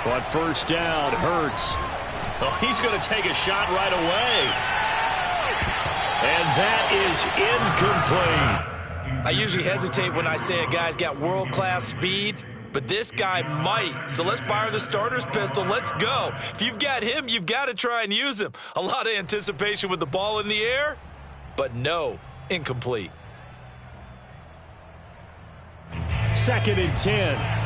On first down, Hurts. Oh, he's going to take a shot right away. And that is incomplete. I usually hesitate when I say a guy's got world-class speed, but this guy might. So let's fire the starter's pistol. Let's go. If you've got him, you've got to try and use him. A lot of anticipation with the ball in the air, but no, incomplete. 2nd and 10.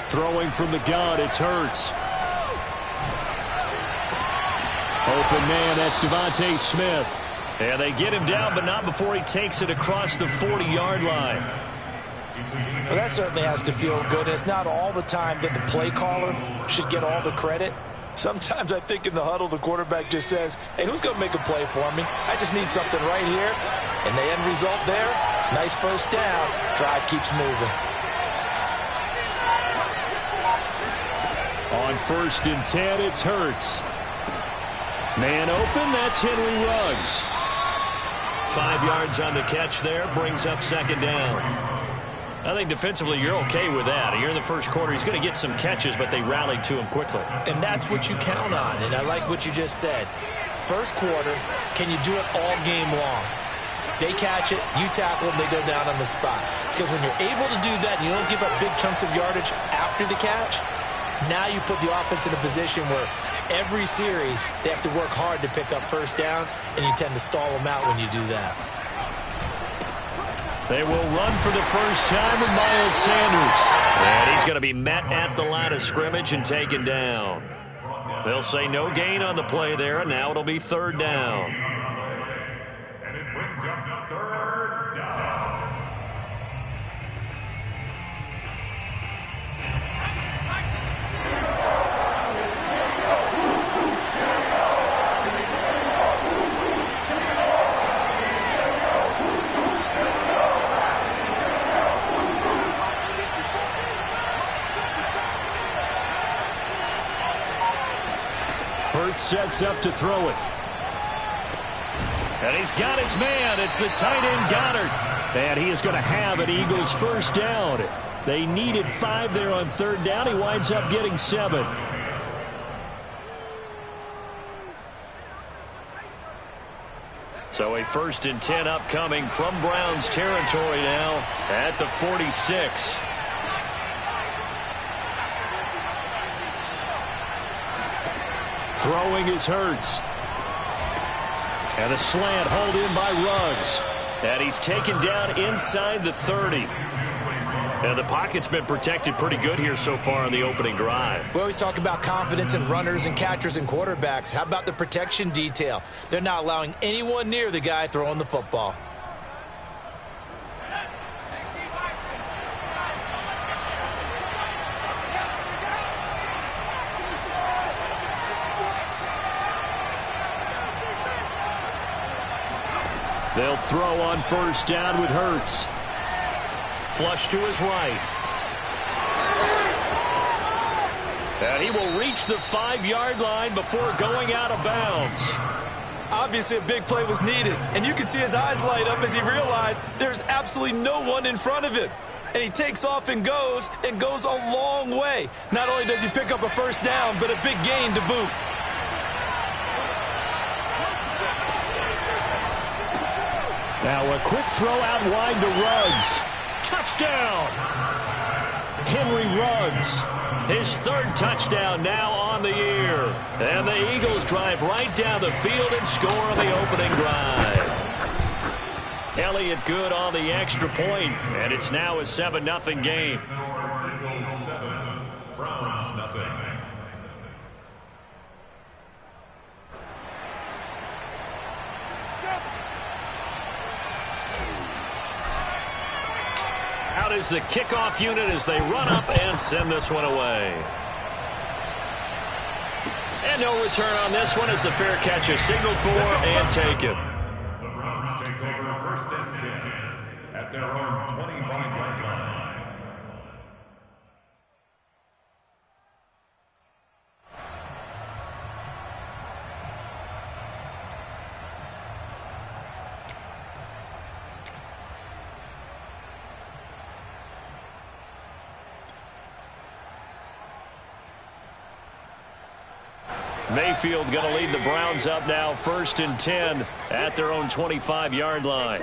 Throwing from the gun, it's Hurts. Open man, that's Devontae Smith. And they get him down, but not before he takes it across the 40-yard line. Well, that certainly has to feel good. It's not all the time that the play caller should get all the credit. Sometimes I think in the huddle, the quarterback just says, hey, who's going to make a play for me? I just need something right here. And the end result there, nice first down. Drive keeps moving. On 1st and 10, it's Hurts. Man open, that's Henry Ruggs. 5 yards on the catch there, brings up 2nd down. I think defensively you're okay with that. You're in the first quarter. He's going to get some catches, but they rallied to him quickly. And that's what you count on, and I like what you just said. First quarter, can you do it all game long? They catch it, you tackle them, they go down on the spot. Because when you're able to do that and you don't give up big chunks of yardage after the catch, now you put the offense in a position where every series they have to work hard to pick up first downs, and you tend to stall them out when you do that. They will run for the first time with Miles Sanders. And he's going to be met at the line of scrimmage and taken down. They'll say no gain on the play there, and now it'll be 3rd down. And it brings up 3rd down. Hurts sets up to throw it. And he's got his man. It's the tight end Goddard. And he is going to have an Eagles first down. They needed 5 there on 3rd down. He winds up getting 7. So a 1st and 10 upcoming from Browns territory now at the 46. Throwing is Hurts. And a slant hauled in by Ruggs. And he's taken down inside the 30. And the pocket's been protected pretty good here so far on the opening drive. We always talk about confidence in runners and catchers and quarterbacks. How about the protection detail? They're not allowing anyone near the guy throwing the football. They'll throw on first down with Hurts. Flush to his right. And he will reach the 5-yard line before going out of bounds. Obviously a big play was needed, and you can see his eyes light up as he realized there's absolutely no one in front of him. And he takes off and goes a long way. Not only does he pick up a first down, but a big gain to boot. Now a quick throw out wide to Ruggs. Touchdown! Henry Ruggs. His 3rd touchdown now on the year. And the Eagles drive right down the field and score on the opening drive. Elliott good on the extra point, and it's now a 7-0 game. Eagles 7, Browns nothing. Out is the kickoff unit as they run up and send this one away. And no return on this one as the fair catch is signaled for and taken. The Browns take over 1st and 10. at their own 25-yard line. Mayfield going to lead the Browns up now, 1st and 10 at their own 25-yard line.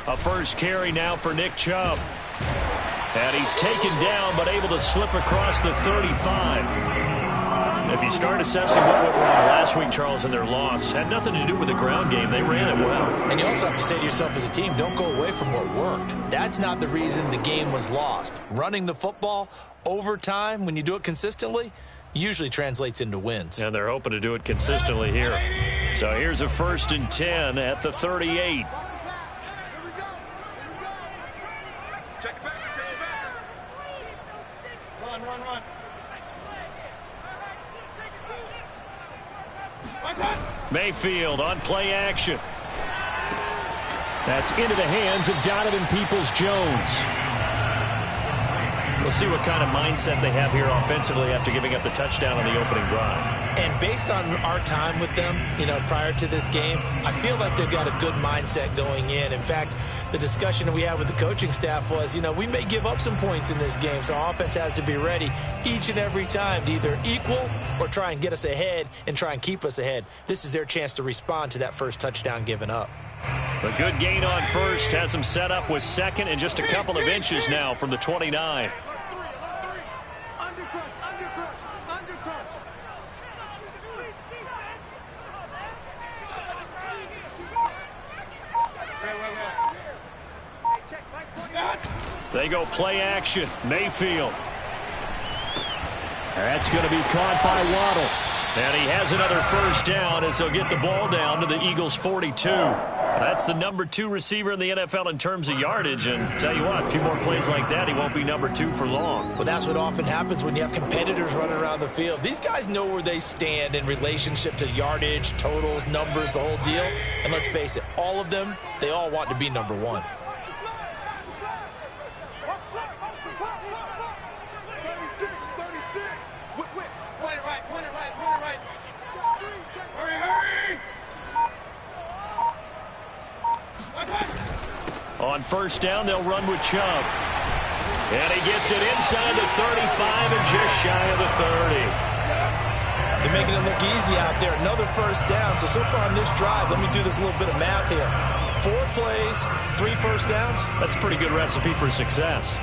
A first carry now for Nick Chubb. And he's taken down but able to slip across the 35. If you start assessing what went wrong last week, Charles, in their loss, had nothing to do with the ground game. They ran it well. And you also have to say to yourself as a team, don't go away from what worked. That's not the reason the game was lost. Running the football over time, when you do it consistently, usually translates into wins. And they're hoping to do it consistently here. So here's a 1st and 10 at the 38. Mayfield on play action. That's into the hands of Donovan Peoples-Jones. We'll see what kind of mindset they have here offensively after giving up the touchdown on the opening drive. And based on our time with them, prior to this game, I feel like they've got a good mindset going in. In fact, the discussion that we had with the coaching staff was, we may give up some points in this game, so our offense has to be ready each and every time to either equal or try and get us ahead and try and keep us ahead. This is their chance to respond to that first touchdown given up. A good gain on first has them set up with 2nd and just a couple of inches now from the 29. They go play action. Mayfield. That's going to be caught by Waddle. And he has another first down as he'll get the ball down to the Eagles' 42. That's the number 2 receiver in the NFL in terms of yardage. And tell you what, a few more plays like that, he won't be number 2 for long. Well, that's what often happens when you have competitors running around the field. These guys know where they stand in relationship to yardage, totals, numbers, the whole deal. And let's face it, all of them, they all want to be number 1. On first down, they'll run with Chubb. And he gets it inside the 35 and just shy of the 30. They're making it look easy out there. Another first down. So far on this drive, let me do this little bit of math here. 4 plays, 3 first downs. That's a pretty good recipe for success.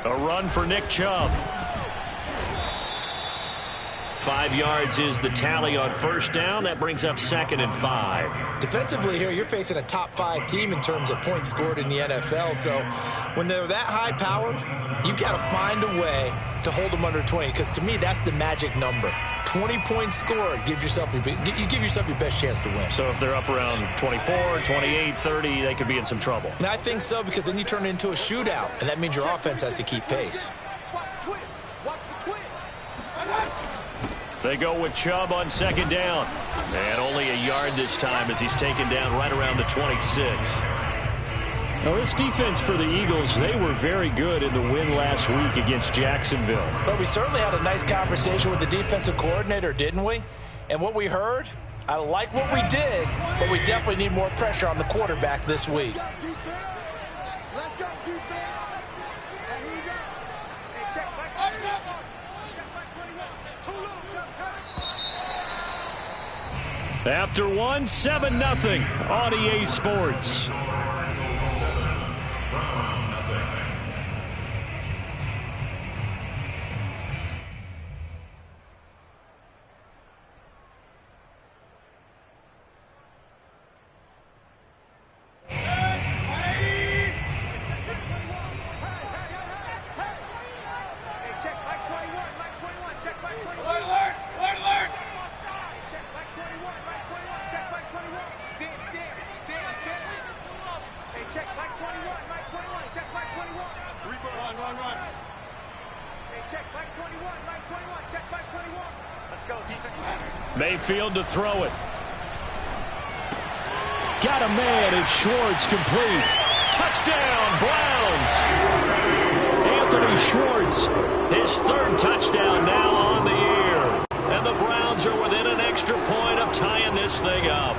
A run for Nick Chubb. 5 yards is the tally on first down. That brings up 2nd and 5. Defensively here, you're facing a top 5 team in terms of points scored in the NFL. So when they're that high powered, you've got to find a way to hold them under 20. Because to me, that's the magic number. 20 points scored gives yourself you give yourself your best chance to win. So if they're up around 24, 28, 30, they could be in some trouble. And I think so, because then you turn it into a shootout, and that means your offense has to keep pace. They go with Chubb on 2nd down. And only a yard this time as he's taken down right around the 26. Now, this defense for the Eagles, they were very good in the win last week against Jacksonville. But we certainly had a nice conversation with the defensive coordinator, didn't we? And what we heard, I like what we did, but we definitely need more pressure on the quarterback this week. Let's go, defense. And here we go. Hey, check back 21. Check back 21. Too little. After one, 7-0 on EA Sports. Run. Hey, check back 21, check back 21. Let's go, defense. Mayfield to throw it. Got a man, it's Schwartz, complete. Touchdown, Browns. Anthony Schwartz, his third touchdown now on the year. And the Browns are within an extra point of tying this thing up.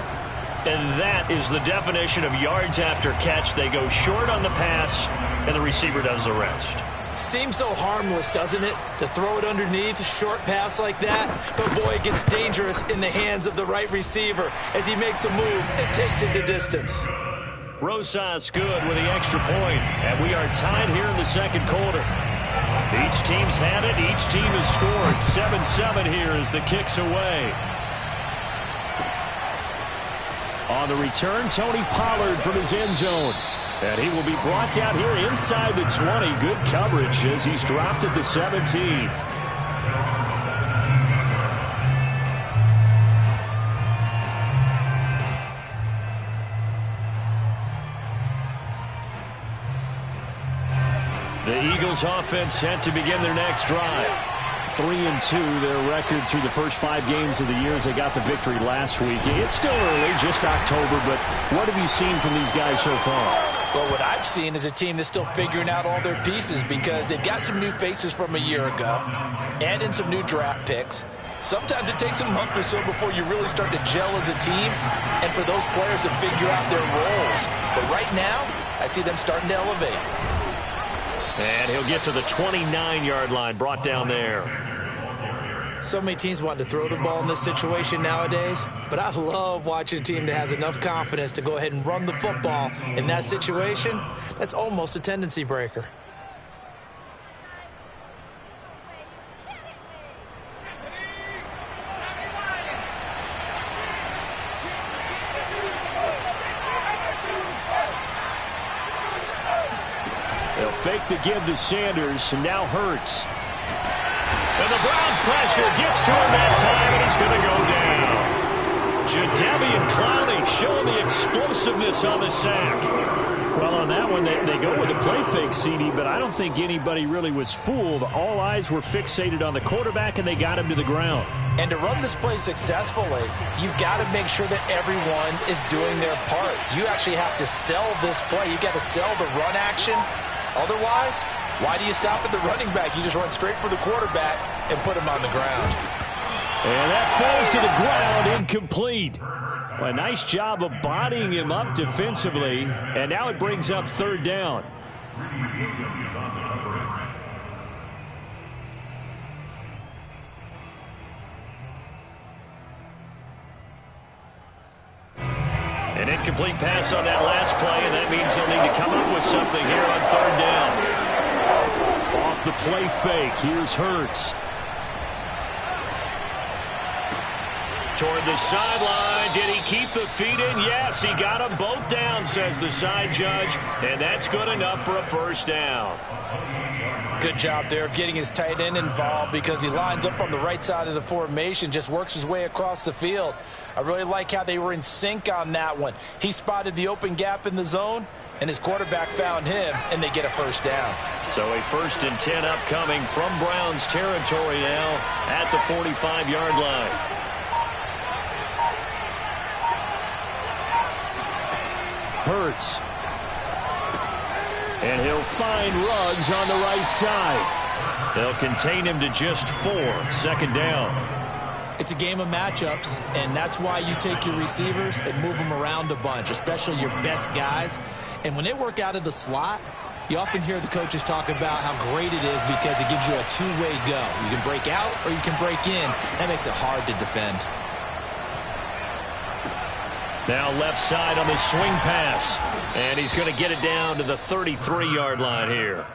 And that is the definition of yards after catch. They go short on the pass, and the receiver does the rest. Seems so harmless, doesn't it? To throw it underneath, a short pass like that. But, boy, it gets dangerous in the hands of the right receiver as he makes a move and takes it the distance. Rosas good with the extra point, and we are tied here in the second quarter. Each team's had it. Each team has scored. 7-7 here as the kick's away. On the return, Tony Pollard from his end zone. And he will be brought down here inside the 20. Good coverage as he's dropped at the 17. The Eagles offense set to begin their next drive. 3-2, their record through the first 5 games of the year as they got the victory last week. It's still early, just October, but what have you seen from these guys so far? Well, what I've seen is a team that's still figuring out all their pieces because they've got some new faces from a year ago, add in some new draft picks. Sometimes it takes a month or so before you really start to gel as a team and for those players to figure out their roles. But right now, I see them starting to elevate. And he'll get to the 29-yard line, brought down there. So many teams want to throw the ball in this situation nowadays, but I love watching a team that has enough confidence to go ahead and run the football in that situation. That's almost a tendency breaker. They'll fake the give to Sanders, and now Hurts. And the Browns pressure gets to him that time, and he's going to go down. Jadeveon Clowney showing the explosiveness on the sack. Well, on that one, they go with a play fake, CD, but I don't think anybody really was fooled. All eyes were fixated on the quarterback, and they got him to the ground. And to run this play successfully, you've got to make sure that everyone is doing their part. You actually have to sell this play. You've got to sell the run action. Otherwise, why do you stop at the running back? You just run straight for the quarterback and put him on the ground. And that falls to the ground, incomplete. A nice job of bodying him up defensively, and now it brings up third down. An incomplete pass on that last play, and that means he'll need to come up with something here on third down. Off the play fake, here's Hurts. Toward the sideline, did he keep the feet in? Yes, he got them both down, says the side judge, and that's good enough for a first down. Good job there of getting his tight end involved because he lines up on the right side of the formation, just works his way across the field. I really like how they were in sync on that one. He spotted the open gap in the zone, and his quarterback found him, and they get a first down. So a 1st and 10 upcoming from Browns territory now at the 45-yard line. Hurts. And he'll find Ruggs on the right side. They'll contain him to just 4. 2nd down. It's a game of matchups, and that's why you take your receivers and move them around a bunch, especially your best guys. And when they work out of the slot, you often hear the coaches talk about how great it is because it gives you a two-way go. You can break out or you can break in. That makes it hard to defend. Now left side on the swing pass. And he's going to get it down to the 33-yard line here.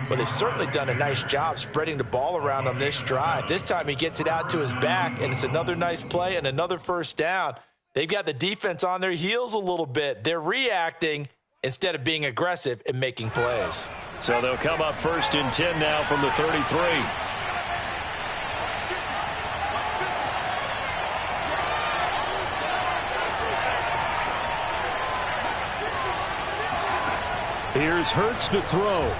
Well, they've certainly done a nice job spreading the ball around on this drive. This time he gets it out to his back, and it's another nice play and another first down. They've got the defense on their heels a little bit. They're reacting instead of being aggressive and making plays. So they'll come up 1st and 10 now from the 33. Here's Hurts to throw.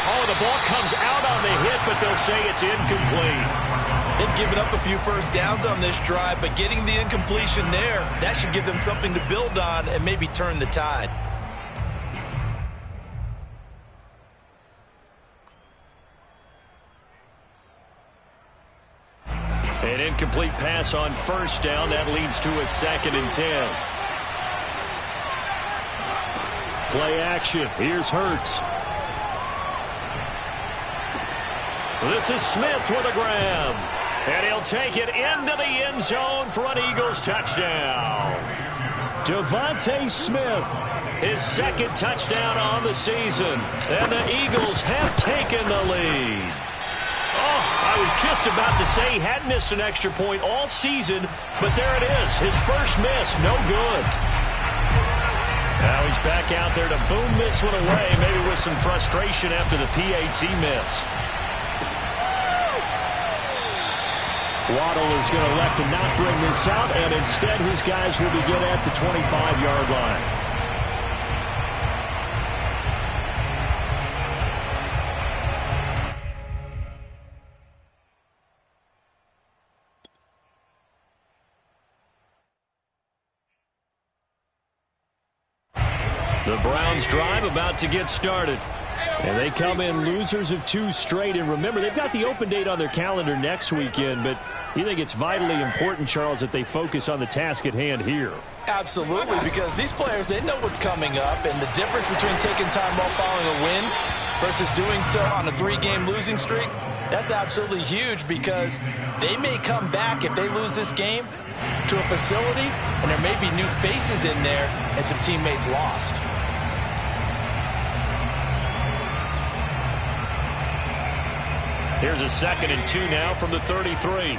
Oh, the ball comes out on the hit, but they'll say it's incomplete. They've given up a few first downs on this drive, but getting the incompletion there, that should give them something to build on and maybe turn the tide. An incomplete pass on first down. That leads to a 2nd and 10. Play action. Here's Hurts. This is Smith with a grab. And he'll take it into the end zone for an Eagles touchdown. Devontae Smith, his 2nd touchdown on the season. And the Eagles have taken the lead. Oh, I was just about to say he hadn't missed an extra point all season, but there it is. His first miss, no good. Now he's back out there to boom this one away, maybe with some frustration after the PAT miss. Waddle is going to elect to not bring this out, and instead his guys will begin at the 25-yard line. The Browns drive about to get started. And they come in losers of 2 straight. And remember, they've got the open date on their calendar next weekend. But you think it's vitally important, Charles, that they focus on the task at hand here? Absolutely, because these players, they know what's coming up. And the difference between taking time off following a win versus doing so on a 3-game losing streak, that's absolutely huge, because they may come back if they lose this game to a facility, and there may be new faces in there and some teammates lost. Here's a 2nd and 2 now from the 33.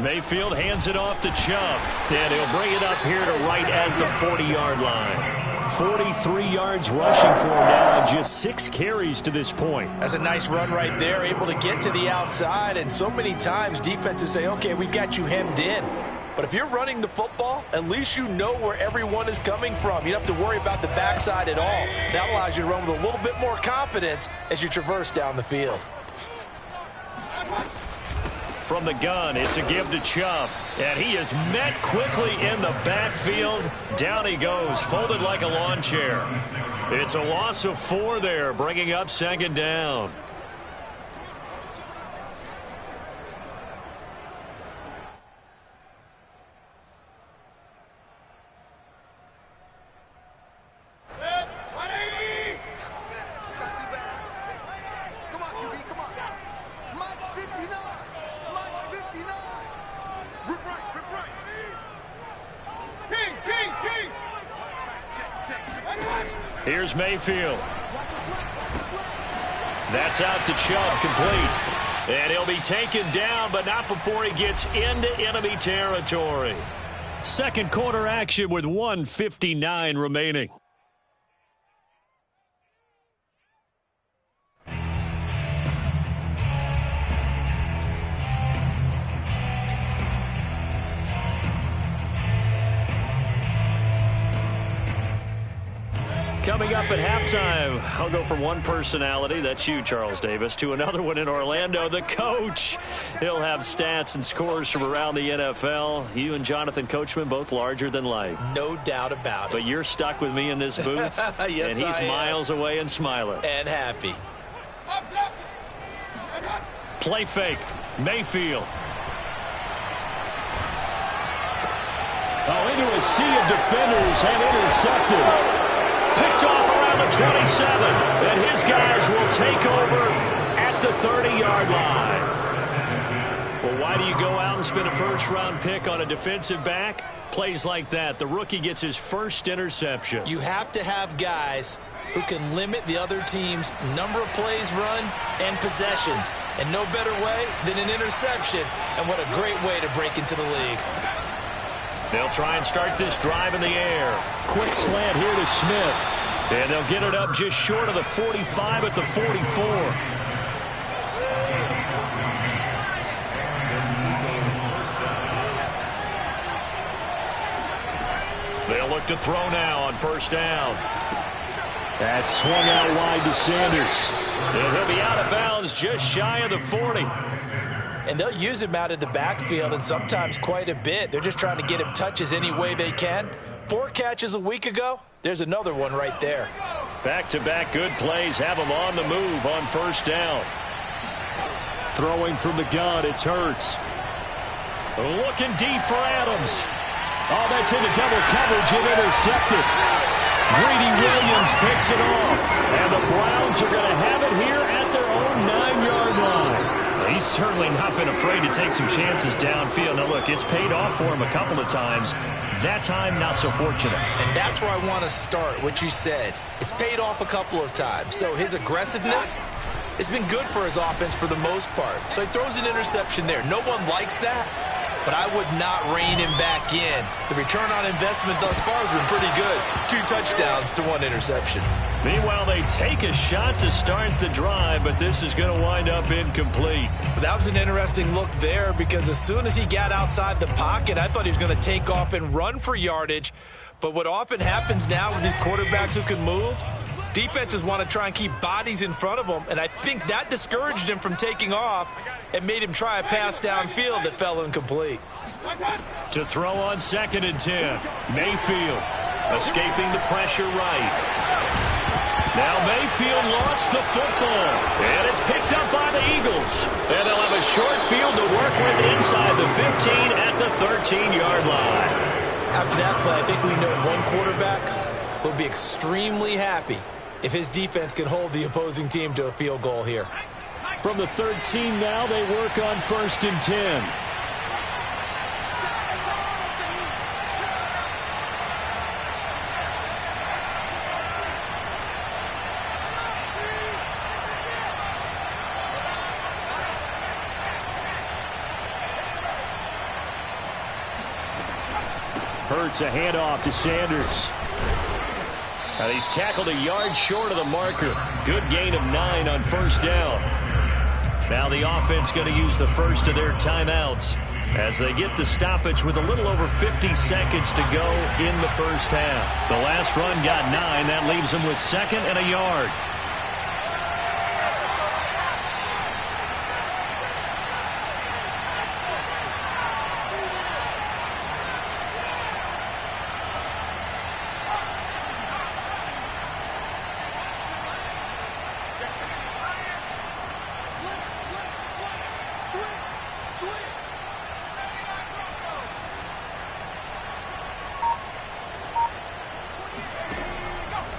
Mayfield hands it off to Chubb, and he'll bring it up here to right at the 40-yard line. 43 yards rushing for him now on just 6 carries to this point. That's a nice run right there, able to get to the outside, and so many times defenses say, okay, we've got you hemmed in. But if you're running the football, at least you know where everyone is coming from. You don't have to worry about the backside at all. That allows you to run with a little bit more confidence as you traverse down the field. From the gun, it's a give to Chubb. And he is met quickly in the backfield. Down he goes, folded like a lawn chair. It's a loss of 4 there, bringing up 2nd down. Here's Mayfield. That's out to Chubb, complete. And he'll be taken down, but not before he gets into enemy territory. 2nd quarter action with 1:59 remaining. Coming up at halftime, I'll go from one personality, that's you, Charles Davis, to another one in Orlando, the coach. He'll have stats and scores from around the NFL. You and Jonathan Coachman, both larger than life. No doubt about it. But you're stuck with me in this booth, yes, and he's miles away and smiling. And happy. Play fake, Mayfield. Oh, into a sea of defenders and intercepted. Picked off around the 27, and his guys will take over at the 30-yard line. Well, why do you go out and spend a first-round pick on a defensive back? Plays like that, the rookie gets his first interception. You have to have guys who can limit the other team's number of plays run and possessions. And no better way than an interception. And what a great way to break into the league. They'll try and start this drive in the air. Quick slant here to Smith. And they'll get it up just short of the 45 at the 44. They'll look to throw now on first down. That's swung out wide to Sanders. And he'll be out of bounds just shy of the 40. And they'll use him out of the backfield, and sometimes quite a bit. They're just trying to get him touches any way they can. 4 catches a week ago. There's another one right there. Back-to-back good plays have him on the move on first down. Throwing from the gun, it's Hurts. Looking deep for Adams. Oh, that's into double coverage and intercepted. Greedy Williams picks it off. And the Browns are going to have it here at their own 9-yard line. He's certainly not been afraid to take some chances downfield. Now, look, it's paid off for him a couple of times. That time, not so fortunate. And that's where I want to start, what you said. It's paid off a couple of times. So his aggressiveness has been good for his offense for the most part. So he throws an interception there. No one likes that, but I would not rein him back in. The return on investment thus far has been pretty good. 2 touchdowns to 1 interception. Meanwhile, they take a shot to start the drive, but this is going to wind up incomplete. That was an interesting look there because as soon as he got outside the pocket, I thought he was going to take off and run for yardage. But what often happens now with these quarterbacks who can move, defenses want to try and keep bodies in front of them, and I think that discouraged him from taking off and made him try a pass downfield that fell incomplete. To throw on 2nd and 10. Mayfield escaping the pressure right. Now Mayfield lost the football, and it's picked up by the Eagles. And they'll have a short field to work with inside the 15 at the 13-yard line. After that play, I think we know one quarterback will be extremely happy if his defense can hold the opposing team to a field goal here. From the 13 now, they work on 1st and 10. Hurts a handoff to Sanders. And he's tackled a yard short of the marker. Good gain of 9 on first down. Now the offense going to use the first of their timeouts as they get the stoppage with a little over 50 seconds to go in the first half. The last run got 9. That leaves them with 2nd and a yard.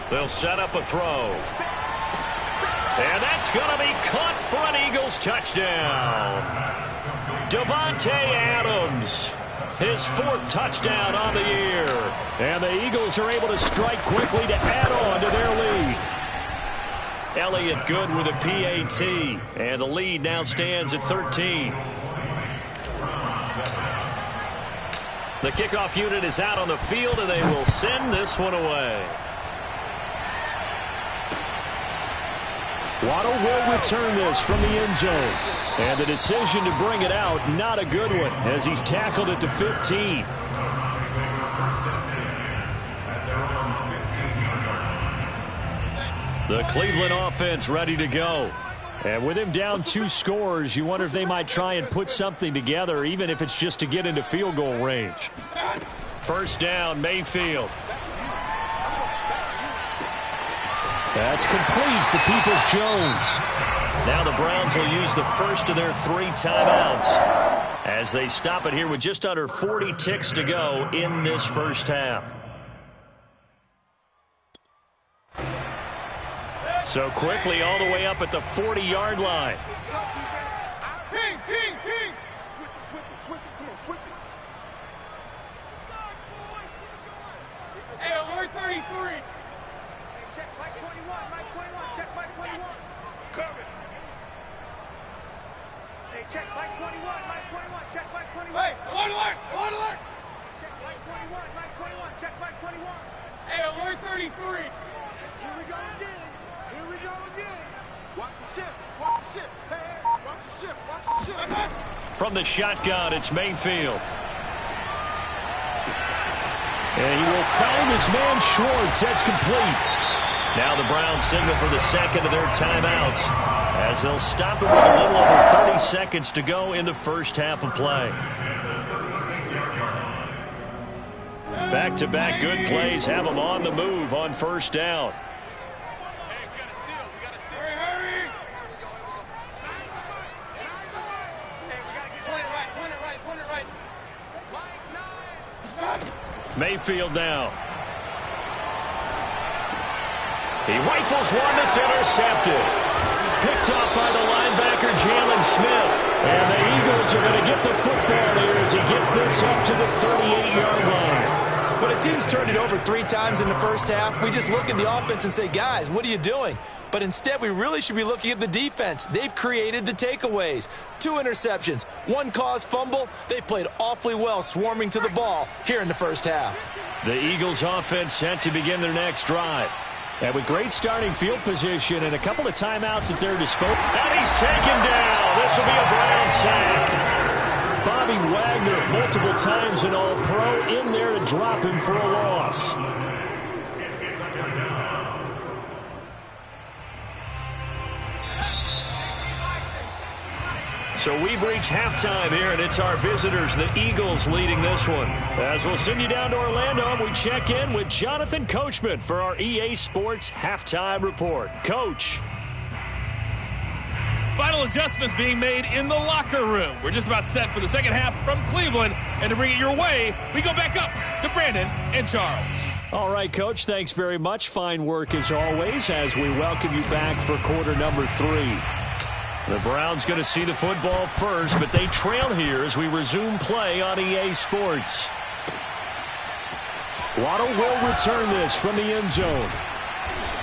They'll set up a throw. And that's going to be caught for an Eagles touchdown. Davante Adams, his 4th touchdown on the year. And the Eagles are able to strike quickly to add on to their lead. Elliott good with a PAT. And the lead now stands at 13. The kickoff unit is out on the field, and they will send this one away. Waddle will return this from the end zone. And the decision to bring it out, not a good one, as he's tackled at the 15. The Cleveland offense ready to go. And with him down 2 scores, you wonder if they might try and put something together, even if it's just to get into field goal range. First down, Mayfield. That's complete to Peoples-Jones. Now the Browns will use the first of their 3 timeouts as they stop it here with just under 40 ticks to go in this first half. So quickly all the way up at the 40-yard line. King. Switch it. Come on, switch it. Hey, alert 33. Check Mike 21, Mike 21, check Mike 21. Coming. Hey, check Mike 21, Mike 21, check Mike 21. Hey, alert. Check Mike 21, Mike 21, check Mike 21. Hey, alert 33. Here we go again. Watch the ship. Hey, watch the ship. From the shotgun, it's Mayfield. And he will find his man Schwartz. That's complete. Now the Browns signal for the second of their timeouts as they'll stop it with a little over 30 seconds to go in the first half of play. Back-to-back good plays have them on the move on first down. Mayfield now. He rifles one that's intercepted. Picked off by the linebacker, Jalen Smith. And the Eagles are going to get the football here as he gets this up to the 38-yard line. When a team's turned it over 3 times in the first half, we just look at the offense and say, guys, what are you doing? But instead, we really should be looking at the defense. They've created the takeaways. 2 interceptions, 1 caused fumble. They played awfully well swarming to the ball here in the first half. The Eagles offense set to begin their next drive. And with great starting field position and a couple of timeouts at their disposal. And he's taken down. This will be a Brown sack. Bobby Wagner, multiple times an All-Pro, in there to drop him for a loss. So we've reached halftime here, and it's our visitors, the Eagles, leading this one. As we'll send you down to Orlando, we check in with Jonathan Coachman for our EA Sports Halftime Report. Coach. Final adjustments being made in the locker room. We're just about set for the second half from Cleveland. And to bring it your way, we go back up to Brandon and Charles. All right, Coach, thanks very much. Fine work as always as we welcome you back for quarter number 3. The Browns going to see the football first, but they trail here as we resume play on EA Sports. Waddle will return this from the end zone.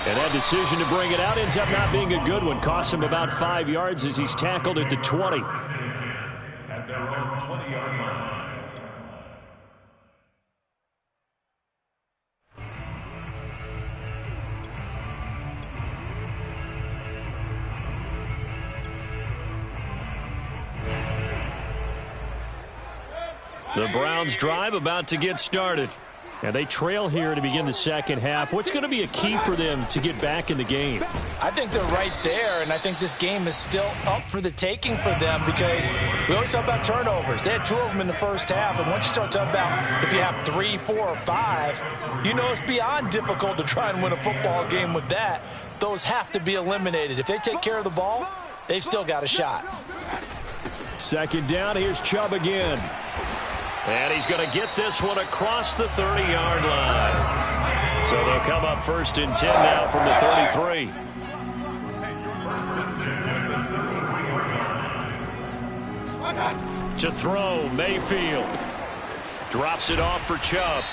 And that decision to bring it out ends up not being a good one. Costs him about 5 yards as he's tackled at the 20. At their own 20-yard line. The Browns drive about to get started. And they trail here to begin the second half. What's going to be a key for them to get back in the game? I think they're right there, and I think this game is still up for the taking for them because we always talk about turnovers. They had 2 of them in the first half, and once you start talking about if you have 3, 4, or 5, you know it's beyond difficult to try and win a football game with that. Those have to be eliminated. If they take care of the ball, they've still got a shot. Second down, here's Chubb again. And he's going to get this one across the 30-yard line. So they'll come up first and 10 now from the 33. To throw, Mayfield. Drops it off for Chubb.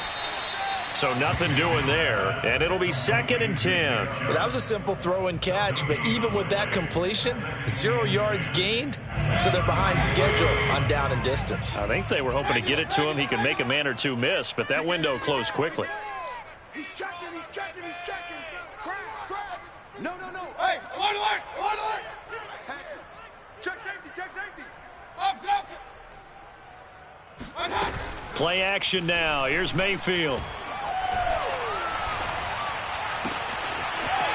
So nothing doing there, and it'll be second and 10. Well, that was a simple throw and catch, but even with that completion, 0 yards gained, so they're behind schedule on down and distance. I think they were hoping to get it to him. He could make a man or two miss, but that window closed quickly. He's checking. Crash. No. Hey, alert. Patrick. Check safety. Officer. Play action now. Here's Mayfield.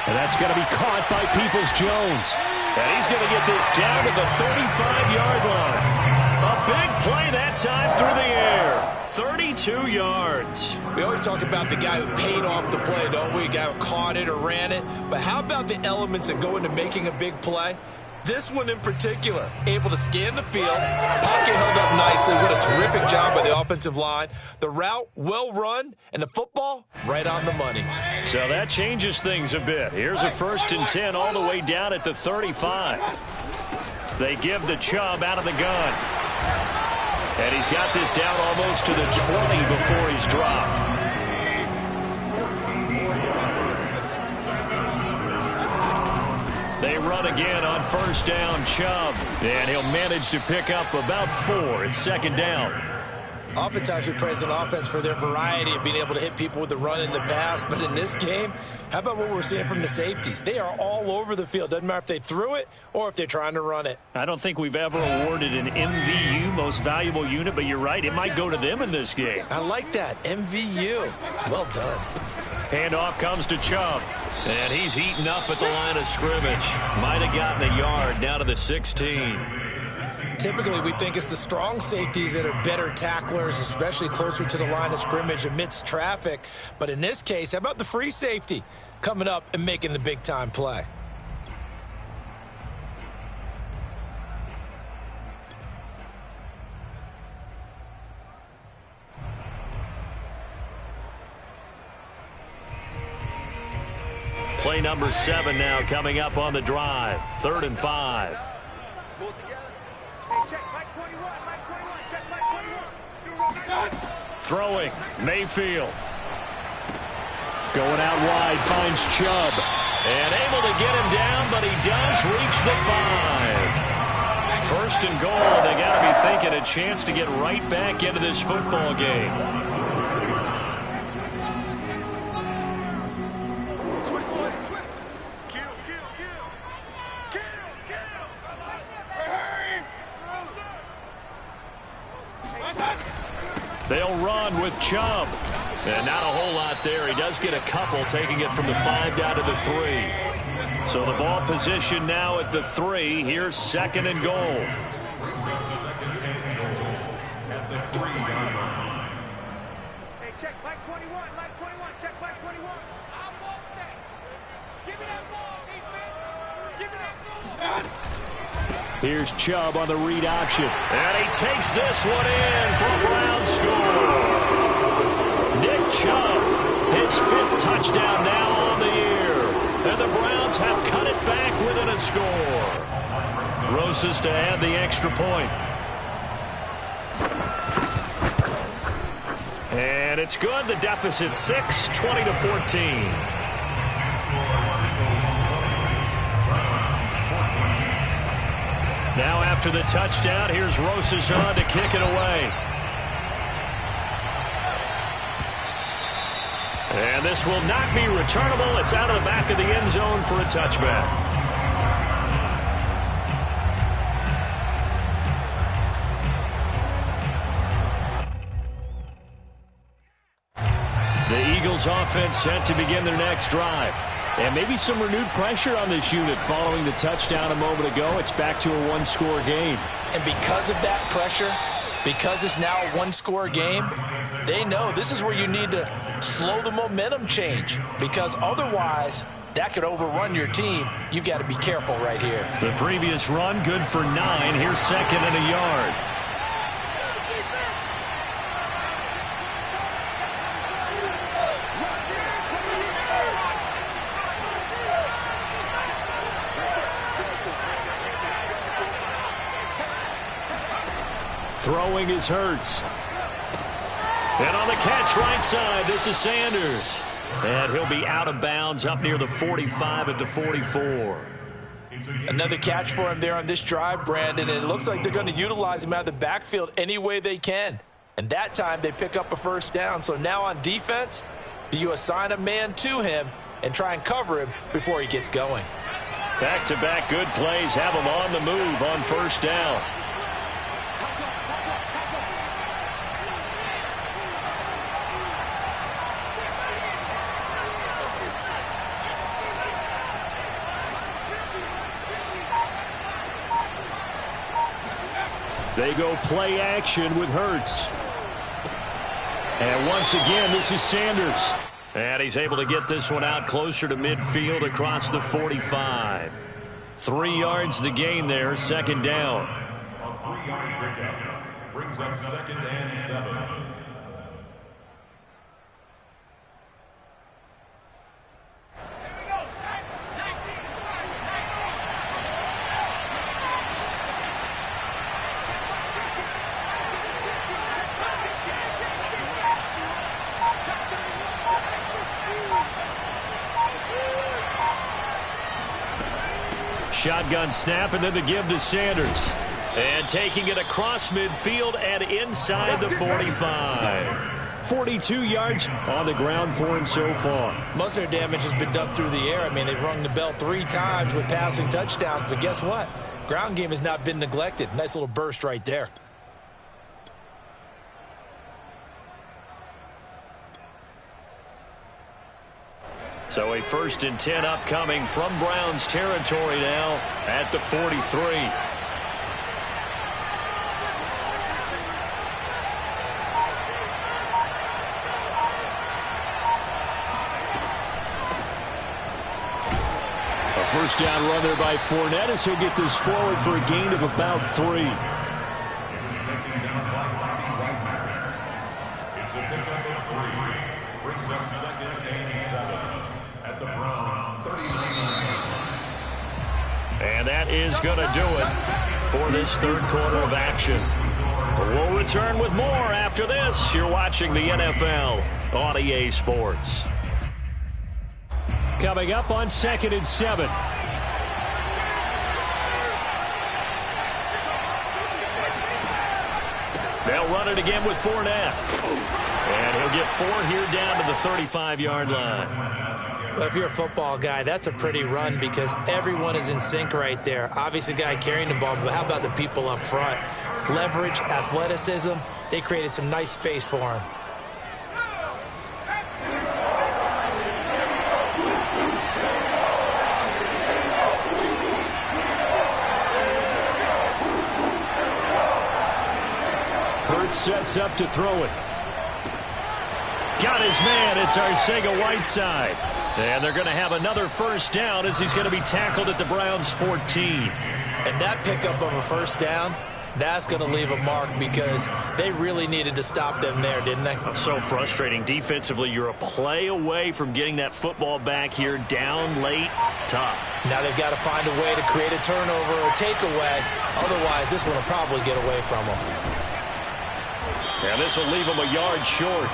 And that's going to be caught by Peoples-Jones. And he's going to get this down to the 35-yard line. A big play that time through the air. 32 yards. We always talk about the guy who paid off the play, don't we? A guy who caught it or ran it. But how about the elements that go into making a big play? This one in particular, able to scan the field, pocket held up nicely. What a terrific job by the offensive line. The route, well run, and the football, right on the money. So that changes things a bit. Here's a first and 10 all the way down at the 35. They give the Chubb out of the gun. And he's got this down almost to the 20 before he's dropped. They run again on first down, Chubb. And he'll manage to pick up about 4. It's second down. Oftentimes we praise an offense for their variety of being able to hit people with the run and the pass, but in this game, how about what we're seeing from the safeties? They are all over the field. Doesn't matter if they threw it or if they're trying to run it. I don't think we've ever awarded an MVU, most valuable unit, but you're right, it might go to them in this game. I like that, MVU. Well done. Handoff comes to Chubb, and he's heating up at the line of scrimmage. Might have gotten a yard down to the 16. Typically, we think it's the strong safeties that are better tacklers, especially closer to the line of scrimmage amidst traffic. But in this case, how about the free safety coming up and making the big-time play? Play number 7 now coming up on the drive. 3rd and 5. Throwing, Mayfield. Going out wide, finds Chubb. And able to get him down, but he does reach the 5. 1st and goal, they got to be thinking a chance to get right back into this football game. They'll run with Chubb. And not a whole lot there. He does get a couple, taking it from the 5 down to the 3. So the ball position now at the 3. Here's 2nd and goal. Hey, check flag 21, flag 21, check flag 21. I want that. Give me that ball, defense. Give me that ball. Here's Chubb on the read option. And he takes this one in for a Brown score. Nick Chubb, his 5th touchdown now on the year. And the Browns have cut it back within a score. Rosas to add the extra point. And it's good. The deficit 6, 20-14. Now after the touchdown, here's Rosas on to kick it away. And this will not be returnable. It's out of the back of the end zone for a touchback. The Eagles offense set to begin their next drive. And maybe some renewed pressure on this unit following the touchdown a moment ago. It's back to a one-score game. And because of that pressure, because it's now a one-score game, they know this is where you need to slow the momentum change. Because otherwise, that could overrun your team. You've got to be careful right here. The previous run, good for 9. Here's 2nd and a yard. Throwing is Hurts. And on the catch right side, this is Sanders. And he'll be out of bounds up near the 45 at the 44. Another catch for him there on this drive, Brandon, and it looks like they're going to utilize him out of the backfield any way they can. And that time they pick up a 1st down. So now on defense, do you assign a man to him and try and cover him before he gets going? Back-to-back good plays have him on the move on 1st down. They go play action with Hurts. And once again, this is Sanders. And he's able to get this one out closer to midfield across the 45. 3 yards the gain there, 2nd down. A 3-yard pickup brings up 2nd and 7. Shotgun snap, and then the give to Sanders. And taking it across midfield and inside the 45. 42 yards on the ground for him so far. Most of their damage has been done through the air. I mean, they've rung the bell 3 times with passing touchdowns, but guess what? Ground game has not been neglected. Nice little burst right there. So a 1st and 10 upcoming from Browns territory now at the 43. First down run there by Fournette as he'll get this forward for a gain of about 3. It's a pickup of 3. Brings up 2nd and 7 at the Browns 39. And that is going to do it for this 3rd quarter of action. We'll return with more after this. You're watching the NFL on EA Sports. Coming up on 2nd and 7. They'll run it again with Fournette. And he'll get 4 here down to the 35-yard line. Well, if you're a football guy, that's a pretty run because everyone is in sync right there. Obviously, the guy carrying the ball, but how about the people up front? Leverage, athleticism, they created some nice space for him. Sets up to throw it. Got his man. It's Arcega-Whiteside. And they're going to have another 1st down as he's going to be tackled at the Browns' 14. And that pickup of a 1st down, that's going to leave a mark because they really needed to stop them there, didn't they? So frustrating. Defensively, you're a play away from getting that football back here down late. Tough. Now they've got to find a way to create a turnover or takeaway. Otherwise, this one will probably get away from them. And this will leave him a yard short.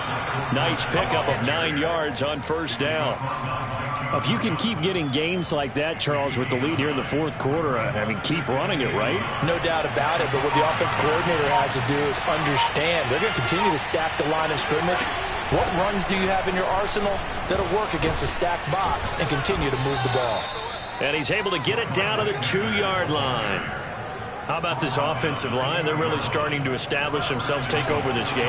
Nice pickup of 9 yards on 1st down. If you can keep getting gains like that, Charles, with the lead here in the 4th quarter, I mean, keep running it, right? No doubt about it, but what the offense coordinator has to do is understand. They're going to continue to stack the line of scrimmage. What runs do you have in your arsenal that'll work against a stacked box and continue to move the ball? And he's able to get it down to the 2-yard line. How about this offensive line? They're really starting to establish themselves, take over this game.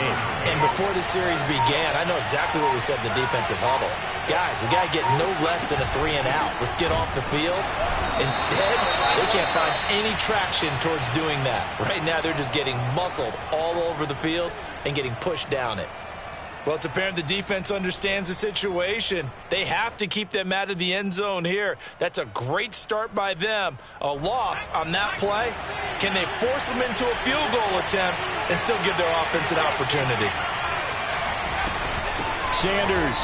And before the series began, I know exactly what we said in the defensive huddle. Guys, we got to get no less than a 3-and-out. Let's get off the field. Instead, they can't find any traction towards doing that. Right now, they're just getting muscled all over the field and getting pushed down it. Well, it's apparent the defense understands the situation. They have to keep them out of the end zone here. That's a great start by them. A loss on that play. Can they force them into a field goal attempt and still give their offense an opportunity? Sanders.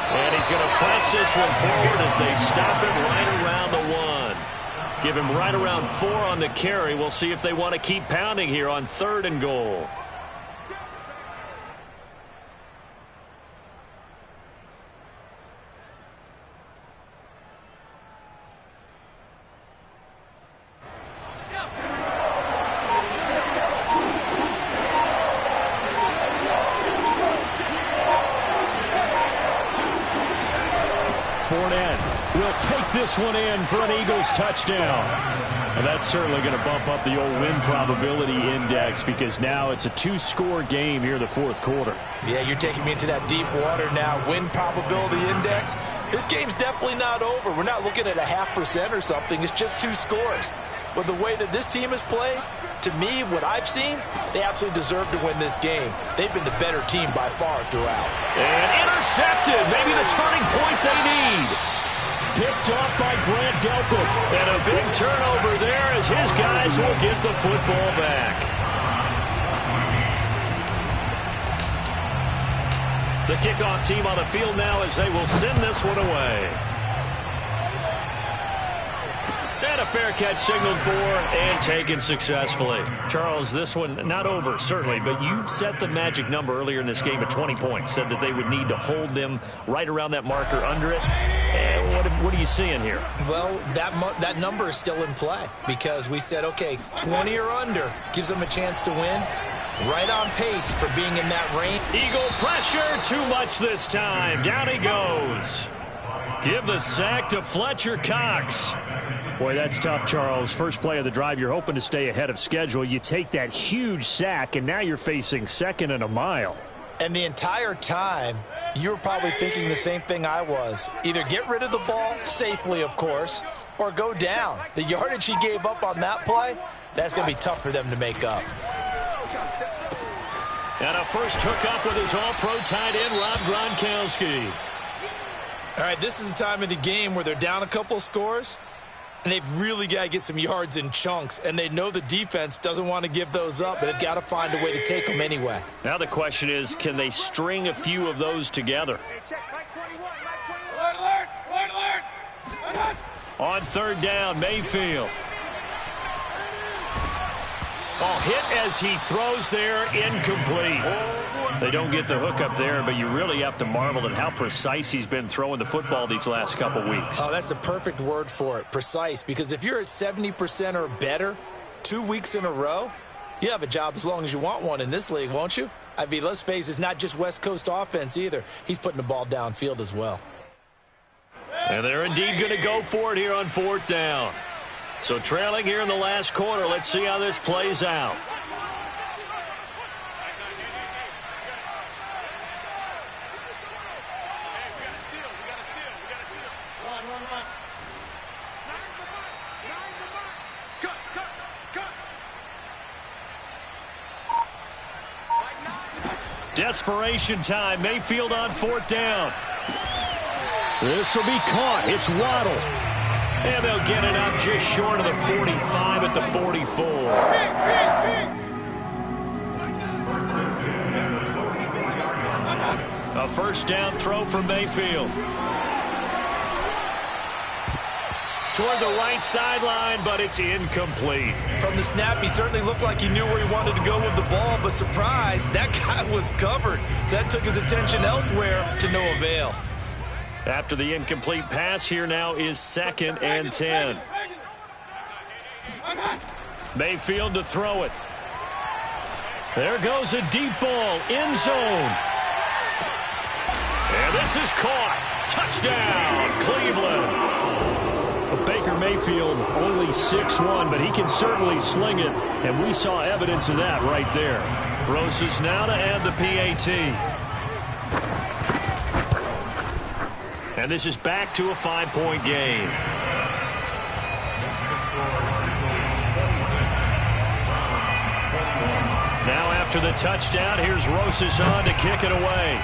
And he's going to press this one forward as they stop him right around the 1. Give him right around 4 on the carry. We'll see if they want to keep pounding here on 3rd and goal. Fournette will take this one in for an Eagles touchdown. And that's certainly going to bump up the old win probability index because now it's a 2-score game here in the 4th quarter. Yeah, you're taking me into that deep water now. Win probability index. This game's definitely not over. We're not looking at a 0.5% or something. It's just 2 scores. But the way that this team has played, to me, what I've seen, they absolutely deserve to win this game. They've been the better team by far throughout. And intercepted. Maybe the turning point they need. Picked off by Grant Delpit. And a big turnover there as his guys will get the football back. The kickoff team on the field now as they will send this one away. And a fair catch signaled for and taken successfully. Charles, this one not over, certainly, but you set the magic number earlier in this game at 20 points. Said that they would need to hold them right around that marker under it. And what have what are you seeing here? Well, that number is still in play because we said, okay, 20 or under gives them a chance to win. Right on pace for being in that range. Eagle pressure, too much this time. Down he goes. Give the sack to Fletcher Cox. Boy, that's tough, Charles. First play of the drive, you're hoping to stay ahead of schedule. You take that huge sack, and now you're facing 2nd and a mile. And the entire time, you were probably thinking the same thing I was. Either get rid of the ball, safely, of course, or go down. The yardage he gave up on that play, that's going to be tough for them to make up. And a first hookup with his all-pro tight end, Rob Gronkowski. All right, this is the time of the game where they're down a couple scores, and they've really got to get some yards in chunks, and they know the defense doesn't want to give those up, but they've got to find a way to take them anyway. Now the question is, can they string a few of those together? On 3rd down, Mayfield. Oh, hit as he throws there, incomplete. They don't get the hook up there, but you really have to marvel at how precise he's been throwing the football these last couple weeks. Oh, that's the perfect word for it, precise, because if you're at 70% or better 2 weeks in a row, you have a job as long as you want one in this league, won't you? I mean, let's face it, it's not just West Coast offense either. He's putting the ball downfield as well. And they're indeed going to go for it here on 4th down. So trailing here in the last quarter, let's see how this plays out. Desperation time. Mayfield on 4th down. This will be caught. It's Waddle. And they'll get it up just short of the 45 at the 44. A first down throw for Mayfield. Toward the right sideline, but it's incomplete. From the snap, he certainly looked like he knew where he wanted to go with the ball, but surprise, that guy was covered. So that took his attention elsewhere to no avail. After the incomplete pass, here now is 2nd and 10. Mayfield to throw it. There goes a deep ball, end zone. And this is caught. Touchdown, Cleveland. Baker Mayfield only 6'1", but he can certainly sling it, and we saw evidence of that right there. Rosas now to add the PAT. And this is back to a 5-point game. Now after the touchdown, here's Rosas on to kick it away.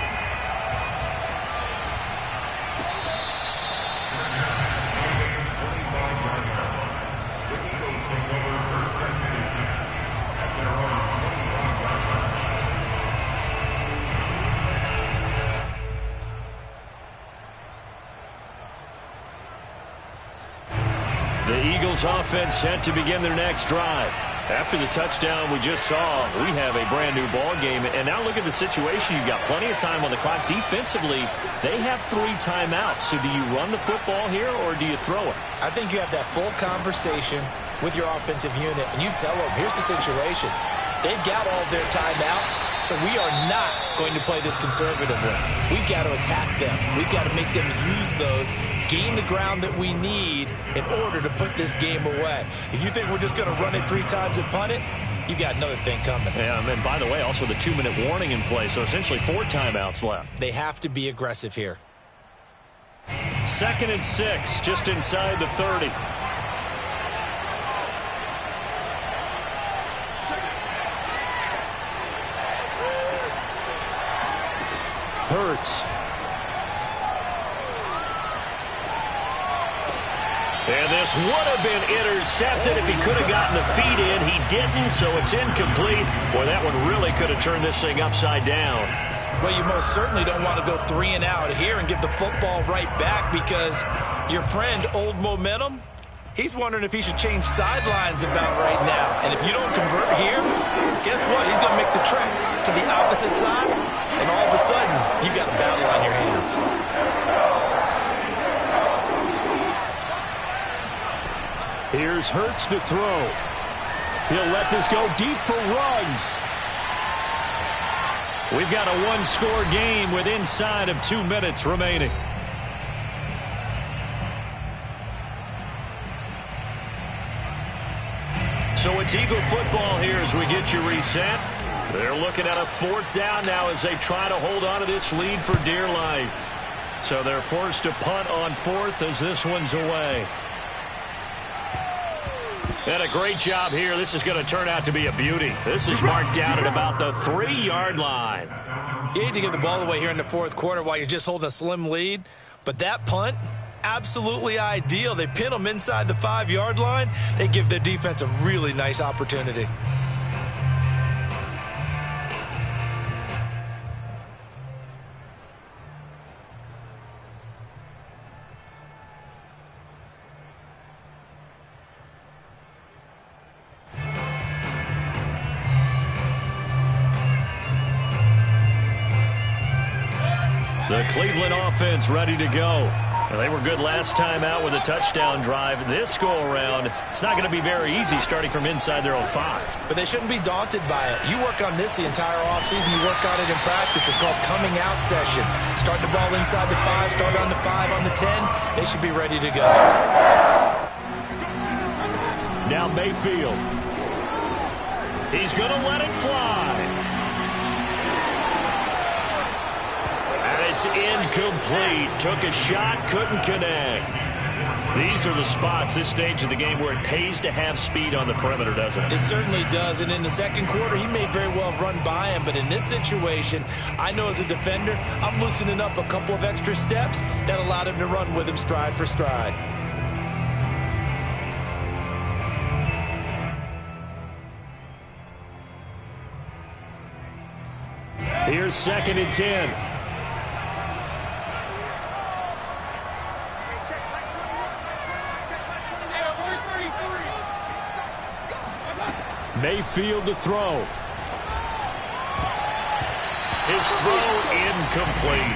Offense set to begin their next drive. After the touchdown we just saw, we have a brand new ball game. And now look at the situation. You've got plenty of time on the clock. Defensively, they have 3 timeouts. So do you run the football here or do you throw it? I think you have that full conversation with your offensive unit, and you tell them, here's the situation. They've got all their timeouts, so we are not going to play this conservatively. We've got to attack them. We've got to make them use those, gain the ground that we need in order to put this game away. If you think we're just going to run it 3 times and punt it, you got another thing coming. Yeah, and by the way, also the 2-minute warning in play, so essentially 4 timeouts left. They have to be aggressive here. 2nd and 6, just inside the 30. Hurts. And this would have been intercepted if he could have gotten the feet in. He didn't, so it's incomplete. Boy, that one really could have turned this thing upside down. Well, you most certainly don't want to go 3 and out here and give the football right back because your friend, Old Momentum, he's wondering if he should change sidelines about right now. And if you don't convert here, guess what? He's going to make the trek to the opposite side, and all of a sudden, you've got a battle on your hands. Here's Hurts to throw. He'll let this go deep for Ruggs. We've got a one-score game with inside of 2 minutes remaining. So it's Eagle football here as we get you reset. They're looking at a 4th down now as they try to hold on to this lead for dear life. So they're forced to punt on 4th as this one's away. And a great job here. This is going to turn out to be a beauty. This is marked down at about the 3-yard line. You hate to give the ball away here in the 4th quarter while you're just holding a slim lead. But that punt, absolutely ideal. They pin them inside the 5-yard line. They give their defense a really nice opportunity. The Cleveland offense ready to go. Well, they were good last time out with a touchdown drive. This go-around, it's not going to be very easy starting from inside their own 5. But they shouldn't be daunted by it. You work on this the entire offseason. You work on it in practice. It's called coming out session. Start the ball inside the 5, start on the 5, on the 10. They should be ready to go. Now Mayfield. He's going to let it fly. It's incomplete. Took a shot, couldn't connect. These are the spots, this stage of the game, where it pays to have speed on the perimeter, doesn't it? It certainly does. And in the 2nd quarter, he may very well run by him. But in this situation, I know as a defender, I'm loosening up a couple of extra steps that allowed him to run with him stride for stride. Here's 2nd and 10. Mayfield to throw. His throw incomplete.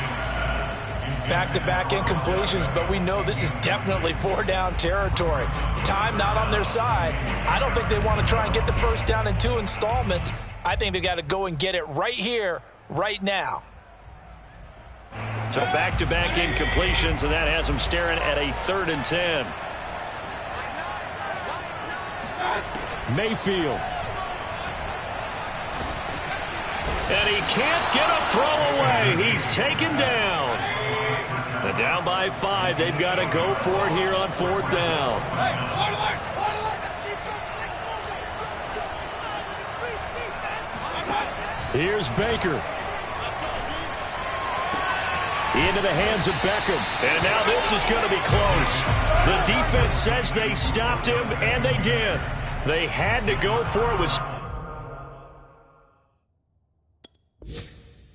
Back-to-back incompletions, but we know this is definitely 4-down territory. Time not on their side. I don't think they want to try and get the 1st down in 2 installments. I think they got to go and get it right here, right now. So back-to-back incompletions, and that has them staring at a 3rd and 10. Mayfield. And he can't get a throw away. He's taken down. And down by 5. They've got to go for it here on 4th down. Here's Baker. Into the hands of Beckham. And now this is going to be close. The defense says they stopped him, and they did. They had to go for it with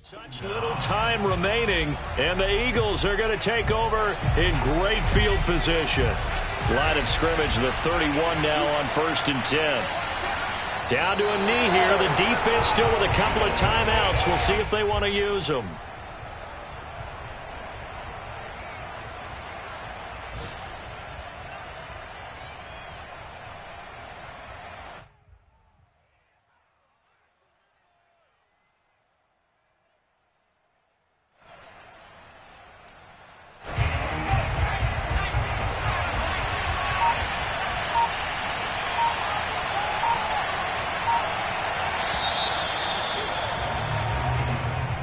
such little time remaining, and the Eagles are going to take over in great field position. Line of scrimmage, the 31 now on 1st and 10. Down to a knee here. The defense still with a couple of timeouts. We'll see if they want to use them.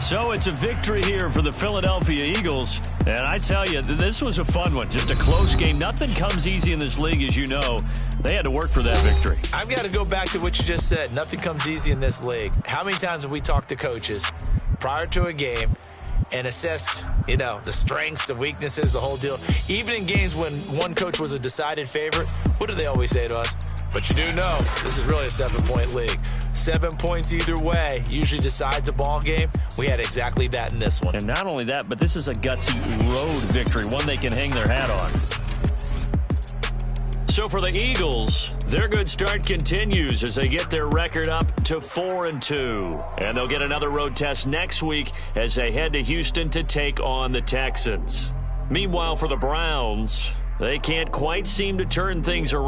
So it's a victory here for the Philadelphia Eagles. And I tell you, this was a fun one. Just a close game. Nothing comes easy in this league, as you know. They had to work for that victory. I've got to go back to what you just said. Nothing comes easy in this league. How many times have we talked to coaches prior to a game and assessed, the strengths, the weaknesses, the whole deal? Even in games when one coach was a decided favorite, what do they always say to us? But you do know this is really a 7-point league. 7 points either way usually decides a ball game. We had exactly that in this one. And not only that, but this is a gutsy road victory, one they can hang their hat on. So for the Eagles, their good start continues as they get their record up to 4-2. And they'll get another road test next week as they head to Houston to take on the Texans. Meanwhile, for the Browns, they can't quite seem to turn things around.